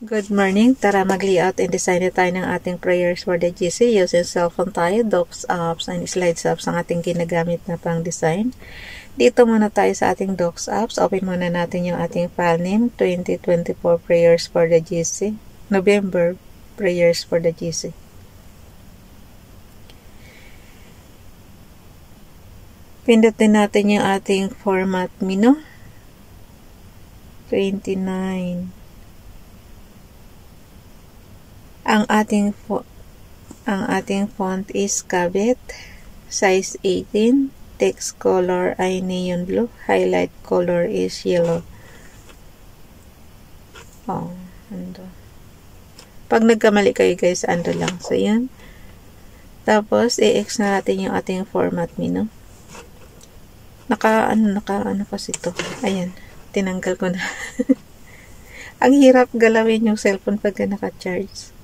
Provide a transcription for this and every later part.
Good morning. Tara mag-layout and design tayo ng ating prayers for the GC using cellphone tayo, docs apps, and slides apps ang ating ginagamit na pang design. Dito muna tayo sa ating docs apps. Open muna natin yung ating file name, 2024 prayers for the GC. November prayers for the GC. Pindutin natin yung ating format menu. 29. Ang ating font is Cabet, size 18, text color ay neon blue, highlight color is yellow. Pag nagkamali kayo guys, ando lang. So, yun. Tapos, i-X na natin yung ating format menu. Naka kasi ito. Ayan, tinanggal ko na. Ang hirap galawin yung cellphone pag naka-charge.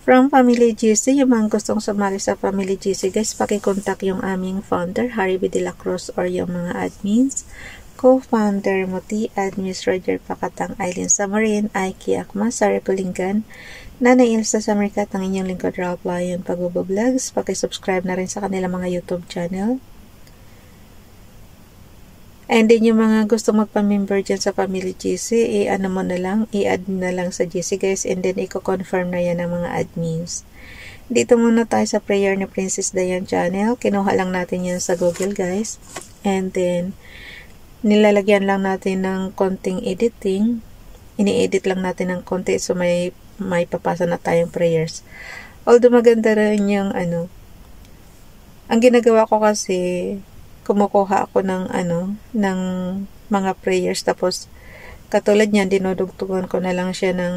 From Family GC, yung mga gustong sumali sa Family GC, guys, pakikontak yung aming founder, Harry B. De La Cruz, or yung mga admins, co-founder Muti, admins Roger Pakatang, Eileen Samarin, Aiki Akma, Sari Pulingan, Nanay Ilsa Samarikat, ang inyong lingkod Ralph Lion Pag-Vlogs. Pakisubscribe na rin sa kanilang mga YouTube channel. And then yung mga gusto magpa-member dyan sa Family GC, i-add na lang sa GC guys, and then i-confirm na yan ng mga admins. Dito muna tayo sa prayer ni Princess Diane channel. Kinuha lang natin yan sa Google guys. And then, nilalagyan lang natin ng konting editing. Ini-edit lang natin ng konti so may papasa na tayong prayers. Although maganda rin yung ang ginagawa ko kasi, kumukuha ako ng mga prayers, tapos katulad niyan dinudugtugan ko na lang siya ng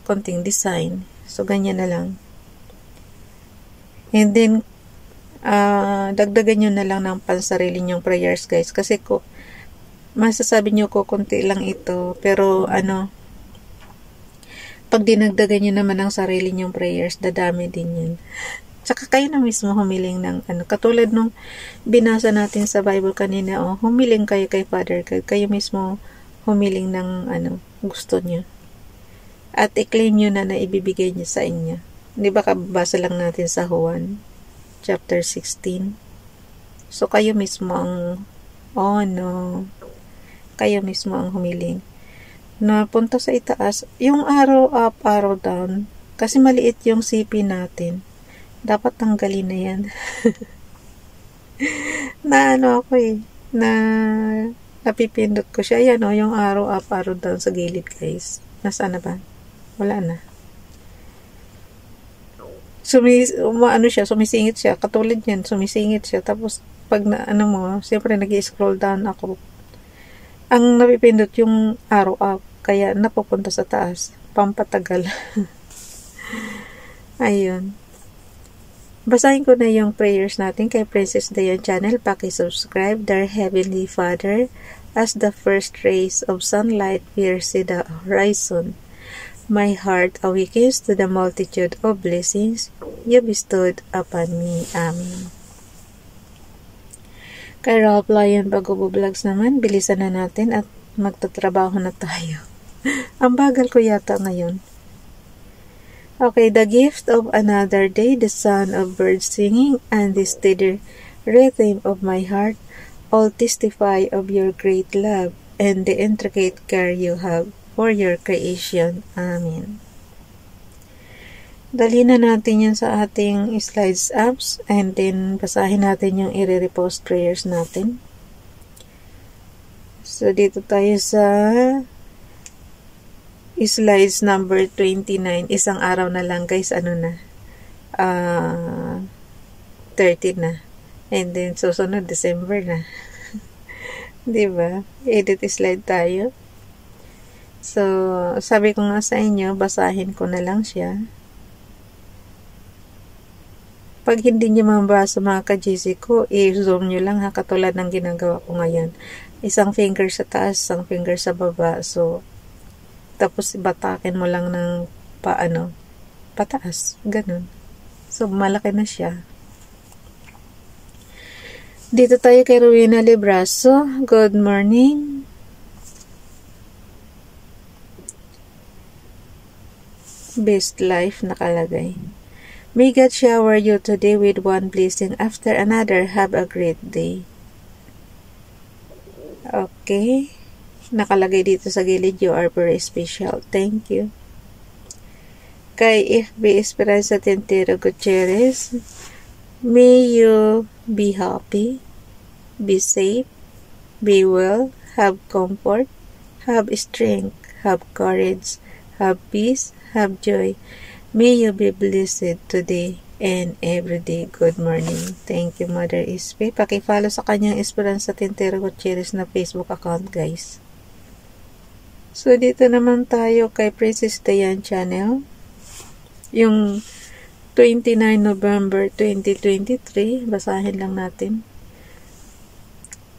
konting design. So ganyan na lang. And then dagdagan nyo na lang ng pansarili nyong prayers guys, kasi masasabi nyo ko konti lang ito, pero pag dinagdagan nyo naman ang sarili nyong prayers, dadami din yun. Tsaka kayo na mismo humiling ng katulad nung binasa natin sa Bible kanina, humiling kayo kay Father God. Kayo mismo humiling ng gusto niyo. At i-claim nyo na ibibigay niya sa inyo. Di ba kabasa lang natin sa Juan chapter 16. So kayo mismo ang kayo mismo ang humiling. Napunta sa itaas, yung arrow up, arrow down, kasi maliit yung CP natin. Dapat tanggalin na yan. Napipindot ko siya. Yan yung arrow up, arrow down sa gilid guys. Nasaan na ba? Wala na. Sumisingit siya. Katulad yan, sumisingit siya. Tapos, pag siyempre nag-i-scroll down ako. Ang napipindot yung arrow up. Kaya napupunta sa taas. Pampatagal. Ayun. Basahin ko na yung prayers natin kay Princess Diane channel. Paki-subscribe. Dear Heavenly Father, as the first rays of sunlight pierce the horizon, my heart awakens to the multitude of blessings you bestowed upon me. Amen. Kay Ralph Lion Pag-Vlogs naman, bilisan na natin at magtatrabaho na tayo. Ang bagal ko yata ngayon. Okay, the gift of another day, the sound of birds singing, and the steady rhythm of my heart, all testify of your great love and the intricate care you have for your creation. Amen. Dali na natin yan sa ating slides apps, and then basahin natin yung i-repost prayers natin. So, dito tayo sa slides number 29. Isang araw na lang guys, 30 na. And then susunod December na. 'Di ba? Edit slide tayo. So, sabi ko nga sa inyo, basahin ko na lang siya. Pag hindi niyo mabasa mga ka-GC ko, i-zoom nyo lang katulad ng ginagawa ko ngayon. Isang finger sa taas, isang finger sa baba. So, tapos batakin mo lang ng pataas, ganun. So malaki na siya. Dito tayo kay Rowena Libraso. Good morning. Best life nakalagay. May God shower you today with one blessing after another. Have a great day. Okay. Nakalagay dito sa gilid, you are very special. Thank you. Kay FB Esperanza Tintero Gutierrez, may you be happy, be safe, be well, have comfort, have strength, have courage, have peace, have joy. May you be blessed today and every day. Good morning. Thank you, Mother Ispe. Paki-follow sa kanyang Esperanza Tintero Gutierrez na Facebook account, guys. So, dito naman tayo kay Princess Dayan Channel. Yung 29 November 2023, basahin lang natin.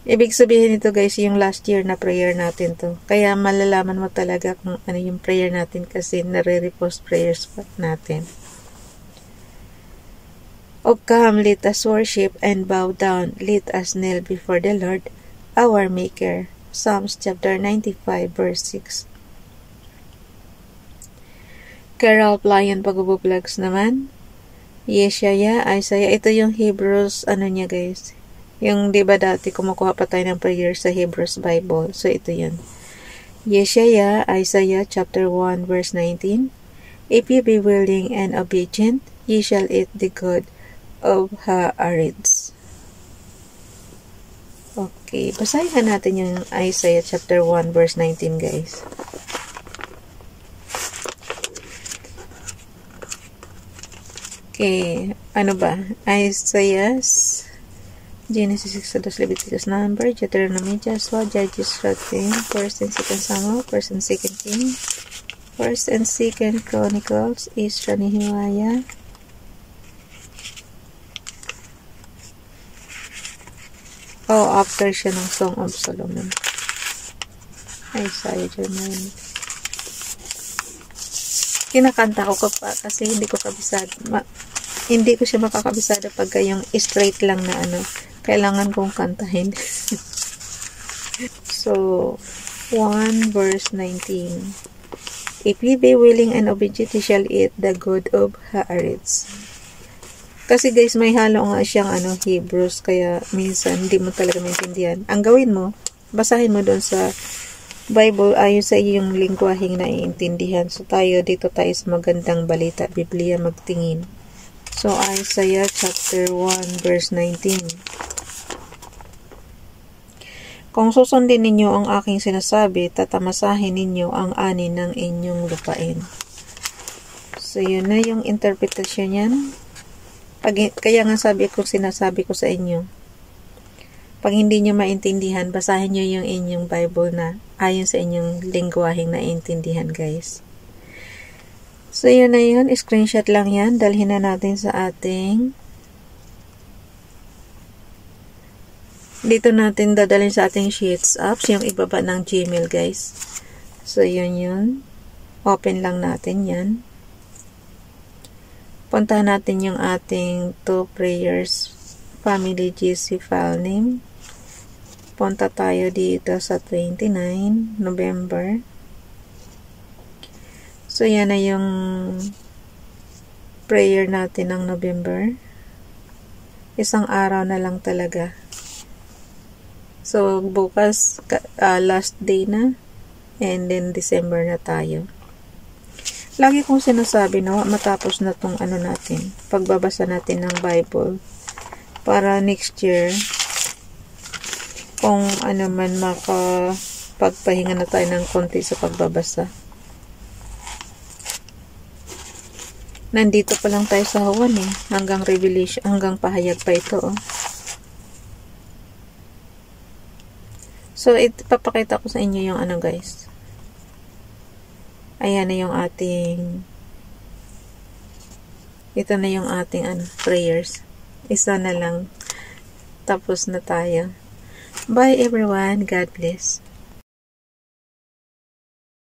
Ibig sabihin ito, guys, yung last year na prayer natin to. Kaya malalaman mo talaga kung ano yung prayer natin kasi nare-repost prayers natin. O come, let us worship and bow down. Let us kneel before the Lord, our Maker. Psalms chapter 95 verse 6. Carol Playan Pag-vlogs naman. Yeshaya, Isaiah. Ito yung Hebrews, ano niya, guys. Yung, di ba dati, kumukuha pa tayo ng prayer sa Hebrews Bible. So, ito yan. Yeshaya, Isaiah, chapter 1, verse 19. If ye be willing and obedient, ye shall eat the good of Haaretz. Okay, basahin natin yung Isaiah, chapter 1, verse 19, guys. Okay, ano ba? Isaiah, Genesis, Exodus, Leviticus, Number, Deuteronomy, Joshua, Judges, 13, 1st and 2nd Samuel, 1st and 2nd King, 1st and 2nd Chronicles, Ezra, Nehemiah, after siya ng Song of Solomon. Isaiah, Jeremiah. Kinakanta ko pa kasi hindi ko kabisado. Hindi ko siya makakabisado pagka yung straight lang na ano. Kailangan kong kantahin. So, 1 verse 19. If ye be willing and obedient, ye shall eat the good of Haaretz. Kasi guys, may halo nga siyang Hebrews, kaya minsan hindi mo talaga maintindihan. Ang gawin mo, basahin mo doon sa Bible ayon sa iyong lingwaheng naiintindihan. So dito tayo sa magandang balita, Biblia magtingin. So Isaiah chapter 1 verse 19. Kung susundin ninyo ang aking sinasabi, tatamasahin ninyo ang ani ng inyong lupain. So yun na yung interpretation yan. Kaya nga sinasabi ko sa inyo. Pag hindi nyo maintindihan, basahin nyo yung inyong Bible na ayon sa inyong lingwaheng naiintindihan, guys. So, yun na yun. Screenshot lang yan. Dalhin na natin sa ating dito natin dadalhin sa ating Sheets apps. Yung ibaba ng Gmail, guys. So, yun. Open lang natin yan. Puntahan natin yung ating 2 prayers family GC file name. Punta tayo dito sa 29 November. So, yan na yung prayer natin ng November. Isang araw na lang talaga. So, bukas, last day na. And then, December na tayo. Lagi kong sinasabi na matapos na tong natin, pagbabasa natin ng Bible. Para next year, kung man makapagpahinga na tayo ng konti sa pagbabasa. Nandito pa lang tayo sa Hawan hanggang Revelation, hanggang pahayag pa ito. So, papakita ko sa inyo yung guys. Ayan na yung ating ito na yung ating prayers. Isa na lang. Tapos na tayo. Bye everyone. God bless.